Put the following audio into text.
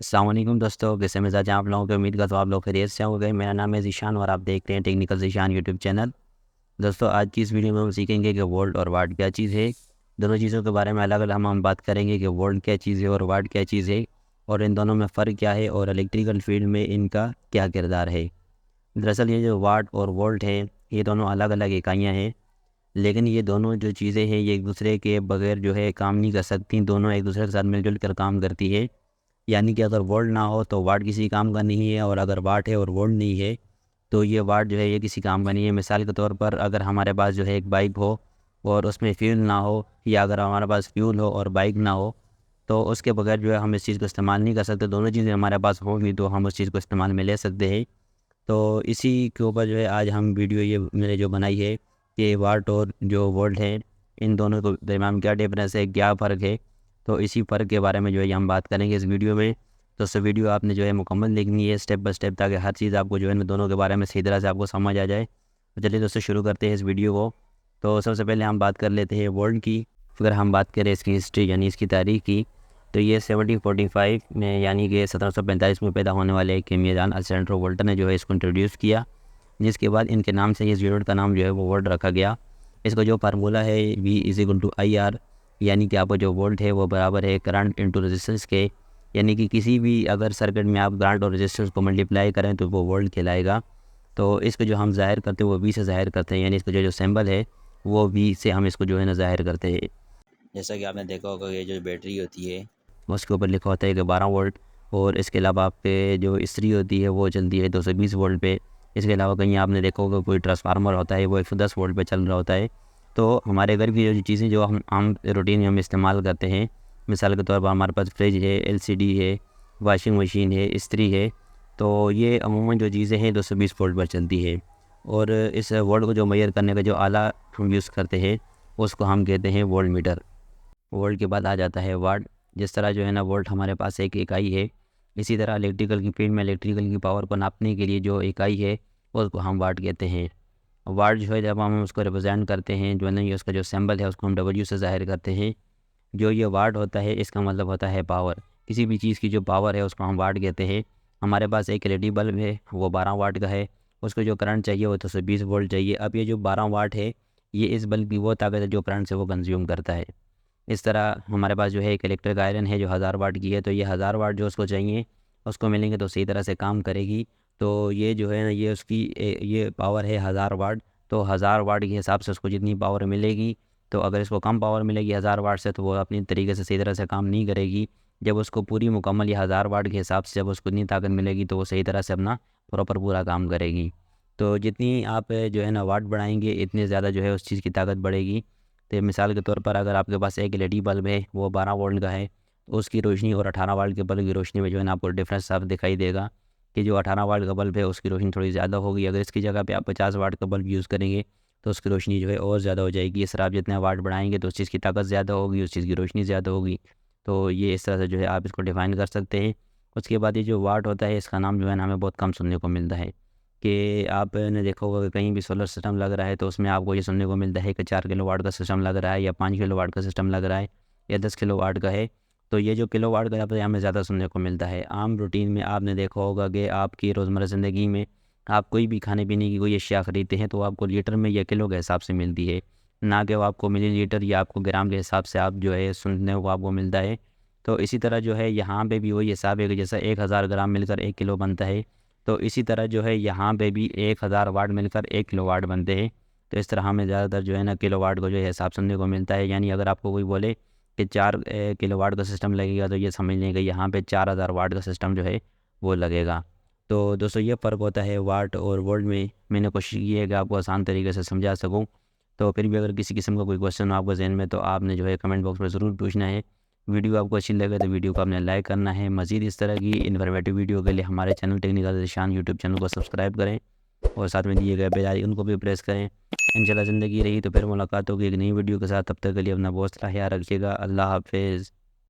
अस्सलाम वालेकुम दोस्तों, कैसे मिजाज हैं आप लोगों के। उम्मीद करता हूँ आप लोग खैरियत से होंगे। मेरा नाम है ज़ीशान और आप देख रहे हैं टेक्निकल ज़ीशान यूट्यूब चैनल। दोस्तों, आज की इस वीडियो में हम सीखेंगे कि वोल्ट और वाट क्या चीज़ है। दोनों चीज़ों के बारे में अलग अलग हम बात करेंगे कि वोल्ट क्या चीज़ है और वाट क्या चीज़ है, और इन दोनों में फ़र्क क्या है और इलेक्ट्रिकल फील्ड में इनका क्या किरदार है। दरअसल ये जो वाट और वोल्ट हैं, ये दोनों अलग अलग इकाइयाँ हैं, लेकिन ये दोनों जो चीज़ें हैं ये एक दूसरे के बगैर जो है काम नहीं कर सकती। दोनों एक दूसरे के साथ मिलजुल कर काम करती है। यानी कि अगर वोल्ट ना हो तो वाट किसी काम का नहीं है, और अगर वाट है और वोल्ट नहीं है तो ये वाट जो है ये किसी काम का नहीं है। मिसाल के तौर पर अगर हमारे पास जो है एक बाइक हो और उसमें फ्यूल ना हो, या अगर हमारे पास फ्यूल हो और बाइक ना हो, तो उसके बगैर जो है हम इस चीज़ को इस्तेमाल नहीं कर सकते। दोनों चीज़ें हमारे पास होंगी तो हम उस चीज़ को इस्तेमाल में ले सकते हैं। तो इसी के ऊपर जो है आज हम वीडियो ये मैंने जो बनाई है कि वाट और जो वोल्ट है, इन दोनों के दरमियान क्या डिफरेंस है, क्या फ़र्क है। तो इसी फ़र्क के बारे में जो है ये हम बात करेंगे इस वीडियो में। तो इस वीडियो आपने जो है मुकम्मल देखनी है स्टेप बाय स्टेप, ताकि हर चीज़ आपको जो है ना दोनों के बारे में सही तरह से आपको समझ आ जाए। तो चलिए दोस्तों शुरू करते हैं इस वीडियो को। तो सबसे पहले हम बात कर लेते हैं वोल्ट की। अगर हम बात करें इसकी हिस्ट्री यानी इसकी तारीख की, तो ये 1745 में यानी कि 1745 में पैदा होने वाले एक केमियादान अलेक्जेंडर वोल्टा ने जो है इसको इंट्रोड्यूस किया, जिसके बाद इनके नाम से इस यूनिट का नाम जो है वो वोल्ट रखा गया। इसका जो फार्मूला है V=IR, यानी कि आपका जो वोल्ट है वो बराबर है करंट इंटू रेजिस्टेंस के। यानी कि किसी भी अगर सर्किट में आप करंट और रेजिस्टेंस को मल्टीप्लाई करें तो वो वोल्ट कहलाएगा। तो इसको जो हम ज़ाहिर करते हैं वो V से ज़ाहिर करते हैं, यानी इसका जो सिंबल है वो V से हम इसको जो है ना ज़ाहिर करते हैं। जैसा कि आपने देखा होगा ये जो बैटरी होती है उसके ऊपर लिखा होता है कि 12 वोल्ट, और इसके अलावा आप पे जो इस्त्री होती है वो चलती है 220 वोल्ट पे। इसके अलावा कहीं आपने देखा होगा कोई ट्रांसफार्मर होता है वो 110 वोल्ट पे चल रहा होता है। तो हमारे घर की जो चीज़ें जो हम आम रूटीन में हम इस्तेमाल करते हैं, मिसाल के तौर पर हमारे पास फ्रिज है, एलसीडी है, वॉशिंग मशीन है, इस्त्री है, तो ये अमूमन जो चीज़ें हैं 220 वोल्ट पर चलती है। और इस वोल्ट को जो मेजर करने का जो आला हम यूज़ करते हैं उसको हम कहते हैं वोल्ट मीटर। वोल्ट के बाद आ जाता है वाट। जिस तरह जो है ना वोल्ट हमारे पास एक इकाई है, इसी तरह इलेक्ट्रिकल की फील्ड में इलेक्ट्रिकल की पावर को नापने के लिए जो इकाई है उसको हम वाट कहते हैं। वाट जो है जब हम उसको रिप्रेजेंट करते हैं, जो नहीं उसका जो सिंबल है उसको हम डब्ल्यू से ज़ाहिर करते हैं। जो ये वाट होता है इसका मतलब होता है पावर। किसी भी चीज़ की जो पावर है उसको हम वाट कहते हैं। हमारे पास एक एलईडी बल्ब है वो 12 वाट का है, उसको जो करंट चाहिए वो 220 वोल्ट चाहिए। अब ये जो 12 वाट है ये इस बल्ब की वो ताकत है जो करंट से वो कंज्यूम करता है। इस तरह हमारे पास जो है एक इलेक्ट्रिक आयरन है जो 1000 वाट की है, तो ये 1000 वाट जो उसको चाहिए उसको मिलेंगे तो सही तरह से काम करेगी। तो ये जो है ना ये उसकी ये पावर है 1000 वाट। तो 1000 वाट के हिसाब से उसको जितनी पावर मिलेगी, तो अगर इसको कम पावर मिलेगी 1000 वाट से तो वो अपनी तरीके से सही तरह से काम नहीं करेगी। जब उसको पूरी मुकम्मल ये 1000 वाट के हिसाब से जब उसको इतनी ताकत मिलेगी तो वो सही तरह से अपना प्रॉपर पूरा काम करेगी। तो जितनी आप जो है ना वाट बढ़ाएंगे इतनी ज़्यादा जो है उस चीज़ की ताकत बढ़ेगी। तो मिसाल के तौर पर अगर आपके पास एक एलईडी बल्ब है वो 12 वोल्ट का है, तो उसकी रोशनी और 18 वाट के बल्ब की रोशनी में जो है ना आपको डिफरेंस साफ दिखाई देगा कि जो 18 वाट का बल्ब है उसकी रोशनी थोड़ी ज़्यादा होगी। अगर इसकी जगह पे आप 50 वाट का बल्ब यूज़ करेंगे तो उसकी रोशनी जो है और ज़्यादा हो जाएगी। इस तरह आप जितना वाट बढ़ाएंगे तो उस चीज़ की ताकत ज़्यादा होगी, उस चीज़ की रोशनी ज़्यादा होगी। तो ये इस तरह से जो है आप इसको डिफ़ाइन कर सकते हैं। उसके बाद ये जो वाट होता है इसका नाम जो है ना हमें बहुत कम सुनने को मिलता है। कि आपने देखा होगा कि कहीं भी सोलर सिस्टम लग रहा है तो उसमें आपको ये सुनने को मिलता है कि 4 किलोवाट का सिस्टम लग रहा है, या 5 किलोवाट का सिस्टम लग रहा है, या 10 किलोवाट का है। तो ये जो किलोवाट का यहाँ पे हमें ज़्यादा सुनने को मिलता है। आम रूटीन में आपने देखा होगा कि आपकी रोज़मर्रा ज़िंदगी में आप कोई भी खाने पीने की कोई अशिया ख़रीदते हैं तो आपको लीटर में या किलो के हिसाब से मिलती है, ना कि वो आपको मिलीलीटर या आपको ग्राम के हिसाब से आप जो है सुनने को आपको मिलता है। तो इसी तरह जो है यहाँ पे भी वही हिसाब है कि जैसा 1000 ग्राम मिलकर 1 किलो बनता है, तो इसी तरह जो है यहाँ पे भी 1000 वाट मिलकर 1 किलोवाट बनते हैं। तो इस तरह हमें ज़्यादातर जो है ना किलोवाट को जो है हिसाब सुनने को मिलता है। यानी अगर आपको कोई बोले कि 4 किलोवाट का सिस्टम लगेगा तो ये समझ लें कि यहाँ पे 4000 वाट का सिस्टम जो है वो लगेगा। तो दोस्तों ये फ़र्क होता है वाट और वोल्ट में। मैंने कोशिश की है कि आपको आसान तरीके से समझा सकूँ। तो फिर भी अगर किसी किस्म का कोई क्वेश्चन हो आपके ज़हन में तो आपने जो है कमेंट बॉक्स में ज़रूर पूछना है। वीडियो आपको अच्छी लगे तो वीडियो को आपने लाइक करना है। मज़ीद इस तरह की इन्फॉर्मेटिव वीडियो के लिए हमारे channel technical Zeeshan YouTube channel को सब्सक्राइब करें, और साथ में दिए गए बेल आइकन को भी प्रेस करें। इंशाल्लाह ज़िंदगी रही तो फिर मुलाकात होगी एक नई वीडियो के साथ। तब तक के लिए अपना बहुत सारा ख्याल रखिएगा। अल्लाह हाफ़िज़।